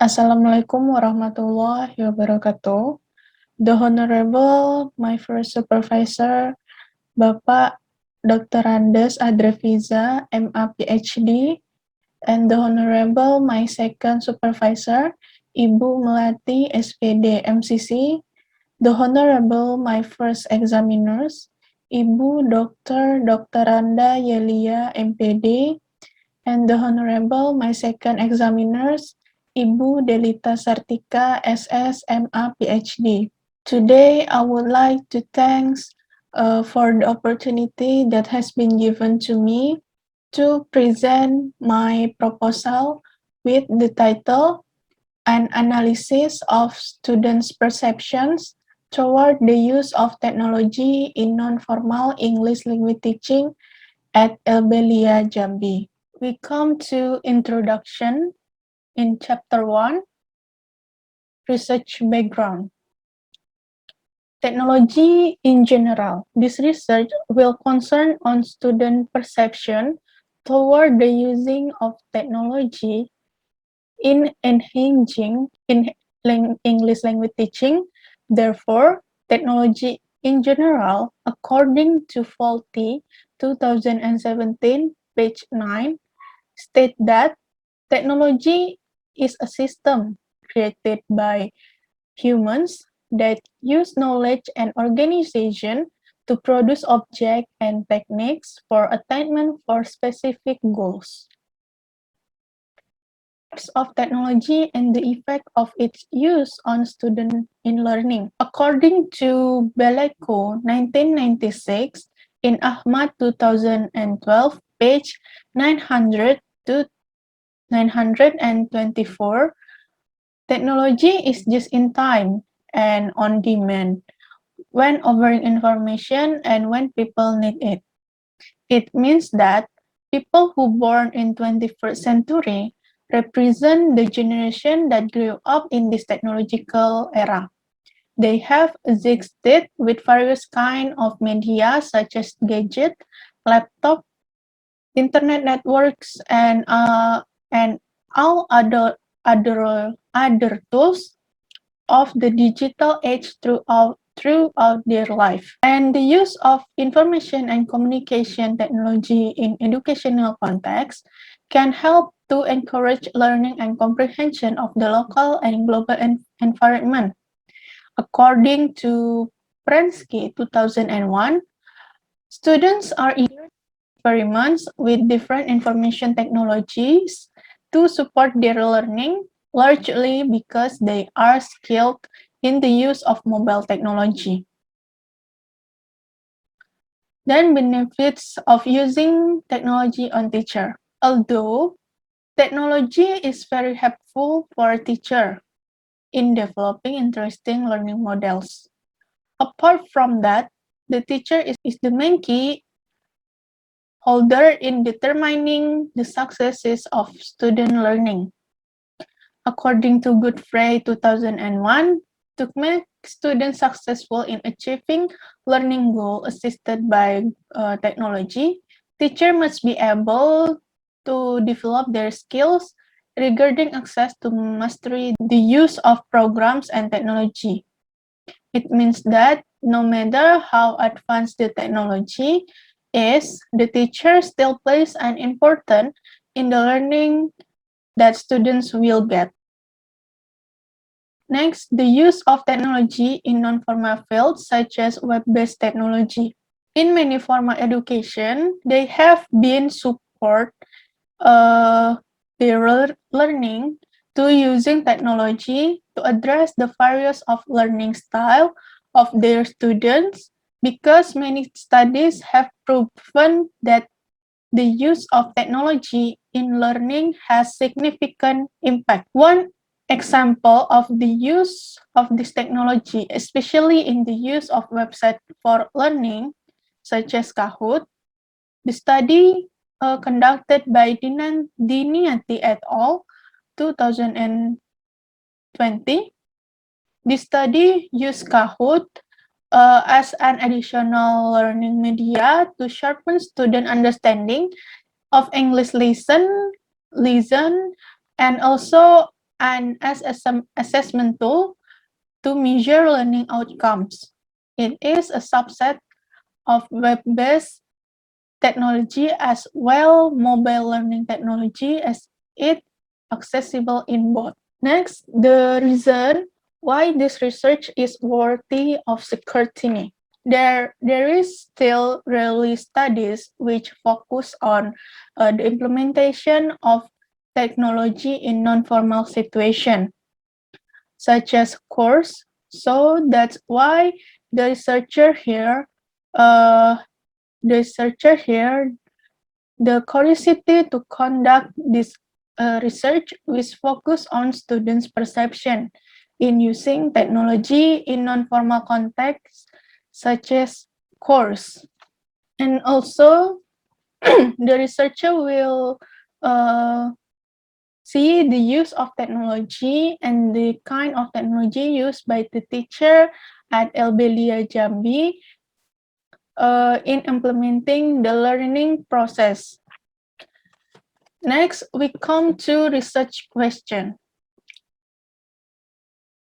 Assalamualaikum warahmatullahi wabarakatuh. The Honorable, my first supervisor, Bapak Dr. Andes Adreviza, MA PhD, and the Honorable, my second supervisor, Ibu Melati SPD MCC, the Honorable, my first examiners, Ibu Dr. Randa Yelia MPD, and the Honorable, my second examiners, Ibu Delita Sartika SS MA PhD. Today, I would like to thank for the opportunity that has been given to me to present my proposal with the title An Analysis of Students' Perceptions Toward the Use of Technology in Non-Formal English Language Teaching at Elbelia Jambi. We come to introduction in chapter 1, research background. Technology in general. This research will concern on student perception toward the using of technology in enhancing English language teaching. Therefore, technology in general, according to Faulty 2017, page 9, state that technology is a system created by humans that use knowledge and organization to produce objects and techniques for attainment for specific goals. Of technology and the effect of its use on students in learning. According to Beleko 1996, in Ahmad 2012, page 900 to 924, technology is just in time and on demand when offering information and when people need it. It means that people who born in 21st century represent the generation that grew up in this technological era. They have existed with various kinds of media such as gadget, laptop, internet networks, and all other tools of the digital age throughout their life. And the use of information and communication technology in educational context can help to encourage learning and comprehension of the local and global environment. According to Prensky 2001, students are experiments with different information technologies to support their learning, largely because they are skilled in the use of mobile technology. Then benefits of using technology on teacher. Although technology is very helpful for a teacher in developing interesting learning models. Apart from that, the teacher is the main key holder in determining the successes of student learning. According to Godfrey 2001, to make students successful in achieving learning goal assisted by technology, teacher must be able to develop their skills regarding access to mastery the use of programs and technology. It means that no matter how advanced the technology is, the teacher still plays an important in the learning that students will get. Next, the use of technology in non-formal fields such as web-based technology. In many formal education, they have been support their learning to using technology to address the various of learning style of their students because many studies have proven that the use of technology in learning has significant impact. One example of the use of this technology, especially in the use of website for learning, such as Kahoot, the study conducted by Diniati et al. 2020. The study used Kahoot as an additional learning media to sharpen student understanding of English listen, and also an assessment tool to measure learning outcomes. It is a subset of web-based technology as well mobile learning technology as it accessible in both. Next, the reason why this research is worthy of scrutiny. There is still rarely studies which focus on the implementation of technology in non-formal situation, such as course. So that's why the researcher here, uh, the curiosity to conduct this research which focus on students' perception in using technology in non-formal contexts such as course. And also, the researcher will see the use of technology and the kind of technology used by the teacher at LBLIA Jambi in implementing the learning process. Next, we come to research question.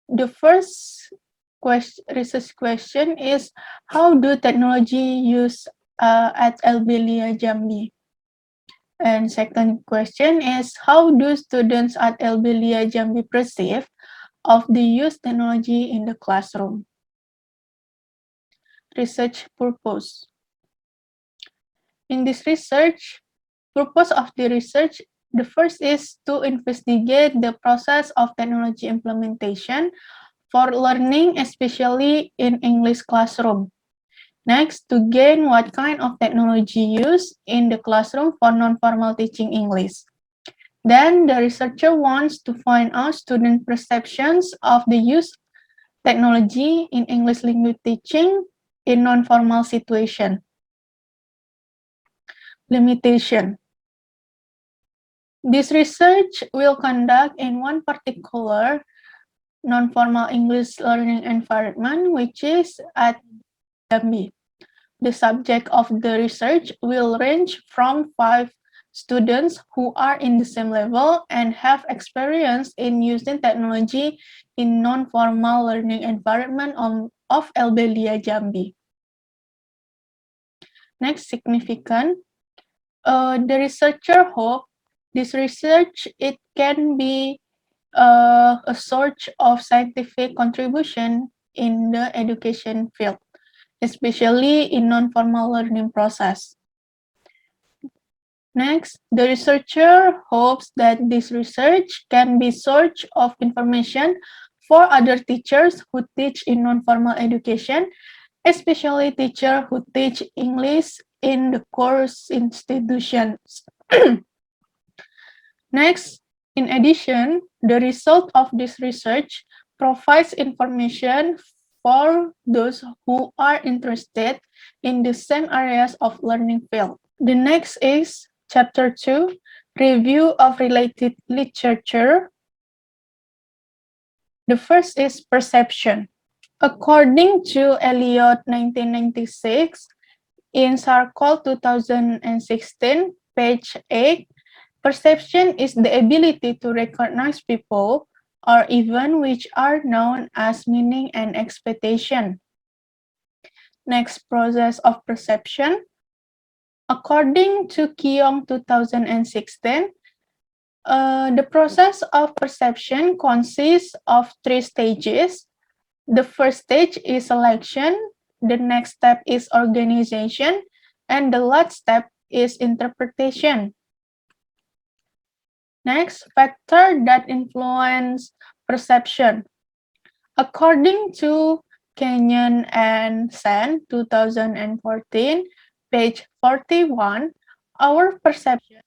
The first research question is, how do technology use at LBLIA Jambi? And second question is, how do students at LBLIA Jambi perceive of the use technology in the classroom? Research purpose. In this research, purpose of the research, the first is to investigate the process of technology implementation for learning, especially in English classroom. Next, to gain what kind of technology used in the classroom for non-formal teaching English. Then the researcher wants to find out student perceptions of the use technology in English language teaching in non-formal situation. Limitation. This research will conduct in one particular non-formal English learning environment, which is at Jambi. The subject of the research will range from 5 students who are in the same level and have experience in using technology in non-formal learning environment of LBLIA Jambi. Next, significant. The researcher hope this research it can be a source of scientific contribution in the education field, especially in non-formal learning process. Next, the researcher hopes that this research can be source of information for other teachers who teach in non-formal education, especially teachers who teach English in the course institutions. Next, in addition, the result of this research provides information for those who are interested in the same areas of learning field. The next is Chapter 2, Review of Related Literature. The first is perception. According to Elliott 1996, in Sarkol 2016, page 8, perception is the ability to recognize people or events which are known as meaning and expectation. Next, process of perception. According to Keong 2016, the process of perception consists of 3 stages. The first stage is selection, the next step is organization, and the last step is interpretation. Next, factor that influence perception. According to Kenyon and Sen, 2014, page 41, our perception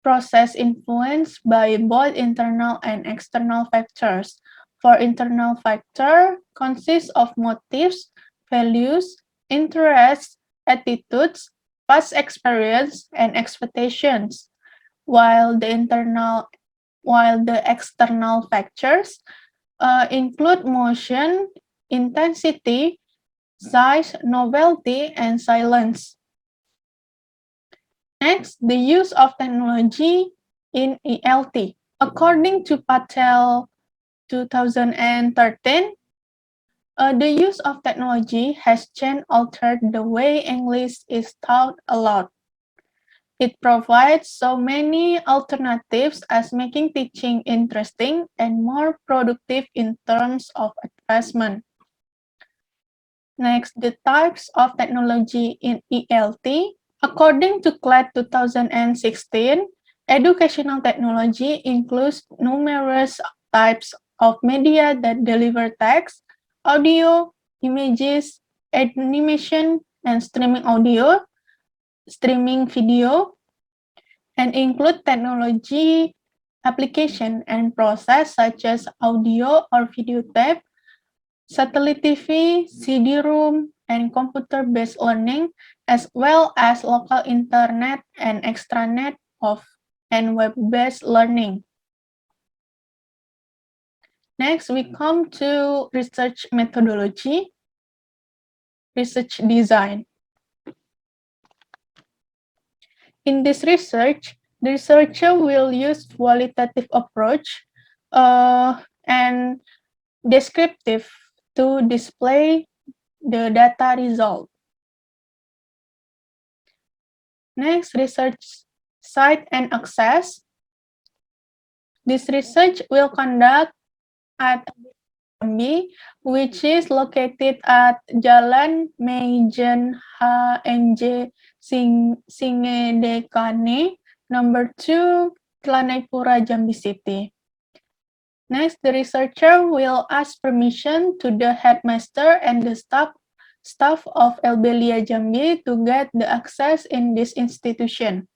process influenced by both internal and external factors. For internal factor consists of motives, values, interests, attitudes, past experience, and expectations, while the external factors include motion, intensity, size, novelty, and silence. Next, the use of technology in ELT. According to Patel 2013, the use of technology has altered the way English is taught a lot. It provides so many alternatives as making teaching interesting and more productive in terms of advancement. Next, the types of technology in ELT. According to CLAT 2016, educational technology includes numerous types of media that deliver text, audio, images, animation, and streaming audio, streaming video, and include technology application and process such as audio or video tape, satellite TV, CD-ROM, and computer-based learning, as well as local internet and extranet and web-based learning. Next, we come to research methodology, research design. In this research, the researcher will use qualitative approach and descriptive to display the data result. Next, research site and access. This research will conduct at Jambi, which is located at Jalan Meijen HNJ Singedekane, number 2, Klanepura, Jambi City. Next, the researcher will ask permission to the headmaster and the staff of Elbelia Jambi to get the access in this institution.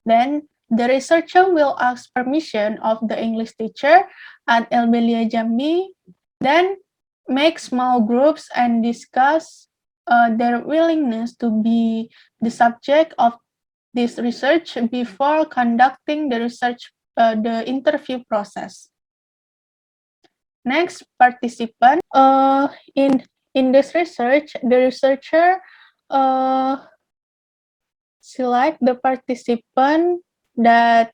Then, the researcher will ask permission of the English teacher at Elbelia Jambi, then make small groups and discuss their willingness to be the subject of this research before conducting the the interview process. Next, participant. In this research, the researcher select the participant that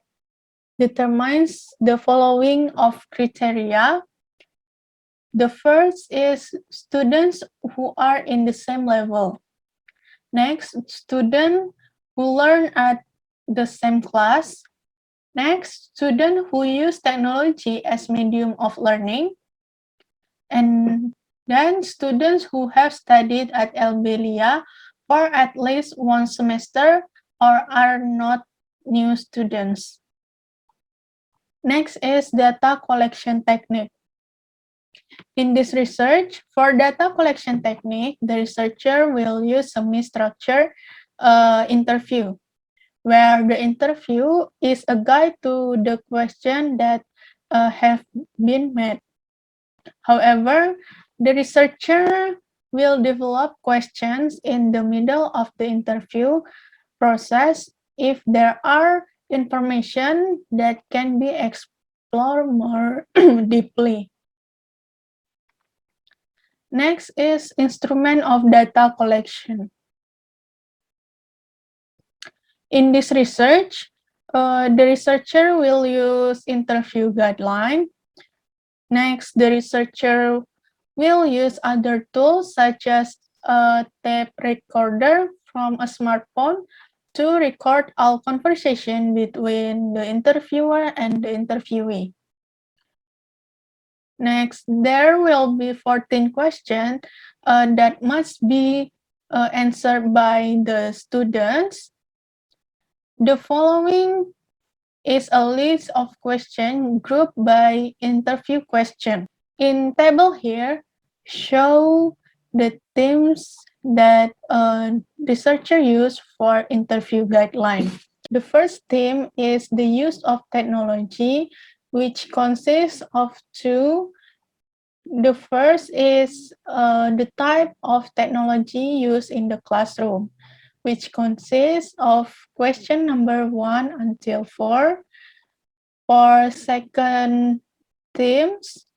determines the following of criteria. The first is students who are in the same level. Next, students who learn at the same class. Next, students who use technology as medium of learning. And then students who have studied at Elbelia for at least one semester or are not new students. Next is data collection technique. In this research, for data collection technique, the researcher will use semi-structured interview, where the interview is a guide to the question that have been made. However, the researcher will develop questions in the middle of the interview process if there are information that can be explored more deeply. Next is instrument of data collection. In this research, the researcher will use interview guideline. Next, the researcher will use other tools such as a tape recorder from a smartphone to record all conversation between the interviewer and the interviewee. Next, there will be 14 questions that must be answered by the students. The following is a list of questions grouped by interview question. In table here, show the themes that researcher used for interview guideline. The first theme is the use of technology, which consists of two. The first is the type of technology used in the classroom, which consists of question number 1 until 4. For second themes,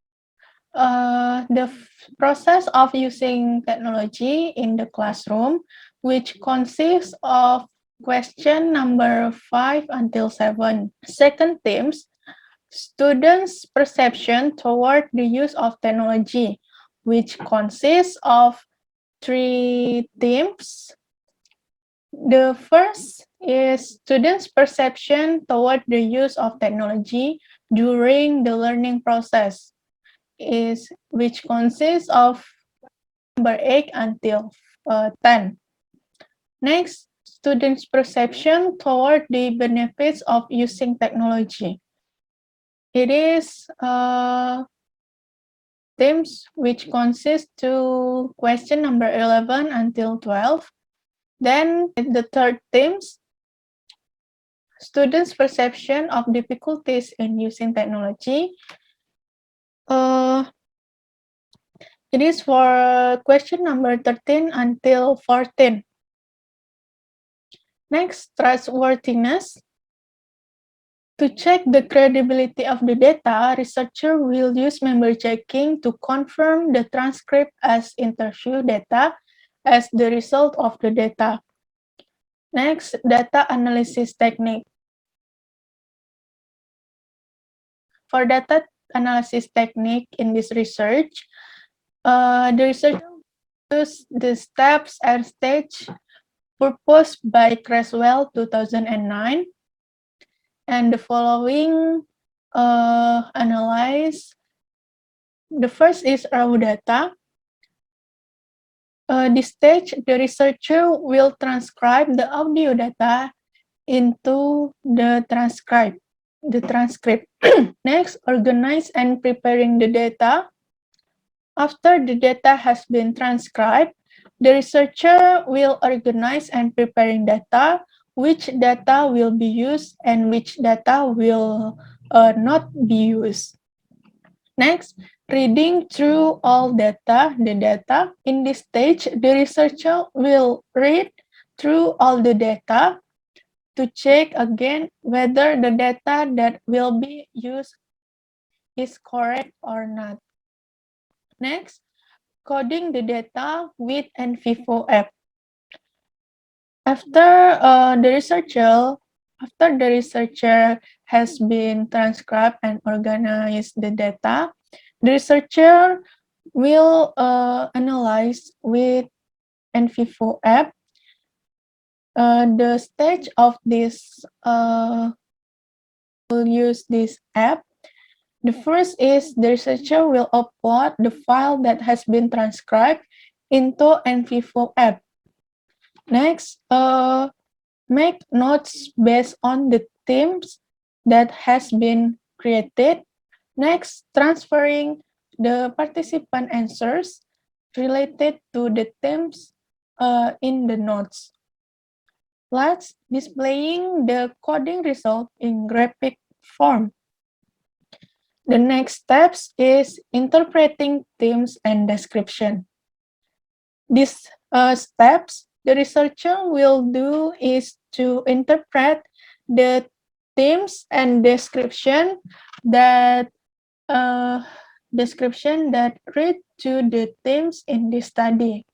the process of using technology in the classroom, which consists of question number 5 until 7. Second themes, students' perception toward the use of technology, which consists of 3 themes. The first is students' perception toward the use of technology during the learning process, which consists of number 8 until 10. Next, students' perception toward the benefits of using technology. It is themes which consist to question number 11 until 12. Then the third themes, students' perception of difficulties in using technology. It is for question number 13 until 14. Next, trustworthiness. To check the credibility of the data, researcher will use member checking to confirm the transcript as interview data as the result of the data. Next, data analysis technique. For data analysis technique in this research, the researcher used the steps and stage proposed by Creswell 2009, and the following analyze. The first is raw data. This stage, the researcher will transcribe the audio data into the transcript. Next, organize and preparing the data. After the data has been transcribed, the researcher will organize and preparing data, which data will be used and which data will not be used. Next, reading through all the data. In this stage, the researcher will read through all the data to check again whether the data that will be used is correct or not. Next, coding the data with NVivo app. After the researcher has been transcribed and organized the data, the researcher will analyze with NVivo app. The stage of this will use this app. The first is the researcher will upload the file that has been transcribed into NVivo app. Next, make notes based on the themes that has been created. Next, transferring the participant answers related to the themes in the notes. Last, displaying the coding result in graphic form. The next steps is interpreting themes and description. These steps the researcher will do is to interpret the themes and description that read to the themes in this study.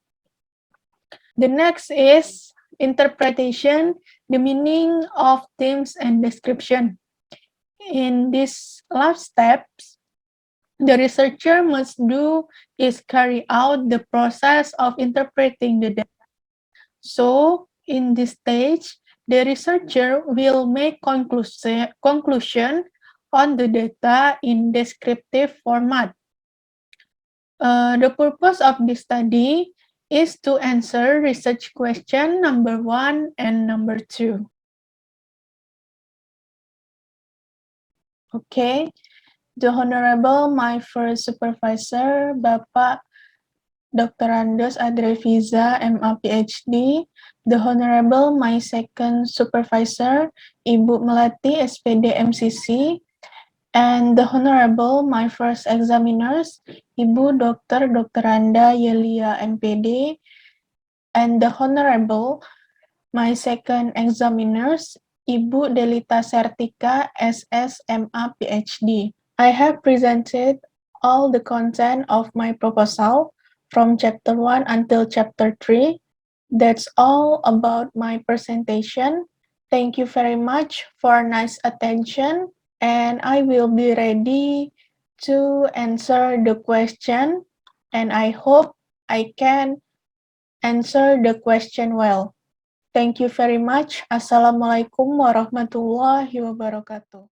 The next is interpretation, the meaning of themes and description. In these last steps, the researcher must do is carry out the process of interpreting the data. So, in this stage, the researcher will make conclusion on the data in descriptive format. The purpose of this study is to answer research question number 1 and number 2. Okay, the Honorable my first supervisor, Bapak Dr. Andes Adreviza, MA PhD, the Honorable my second supervisor, Ibu Melati, SPD MCC, and the Honorable my first examiners, Ibu Dr. Anda Yelia MPD, and the Honorable my second examiners, Ibu Delita Sertika, SS MA PhD. I have presented all the content of my proposal from chapter 1 until chapter 3. That's all about my presentation. Thank you very much for nice attention. and I will be ready to answer the question, and I hope I can answer the question well. Thank you very much. Assalamualaikum warahmatullahi wabarakatuh.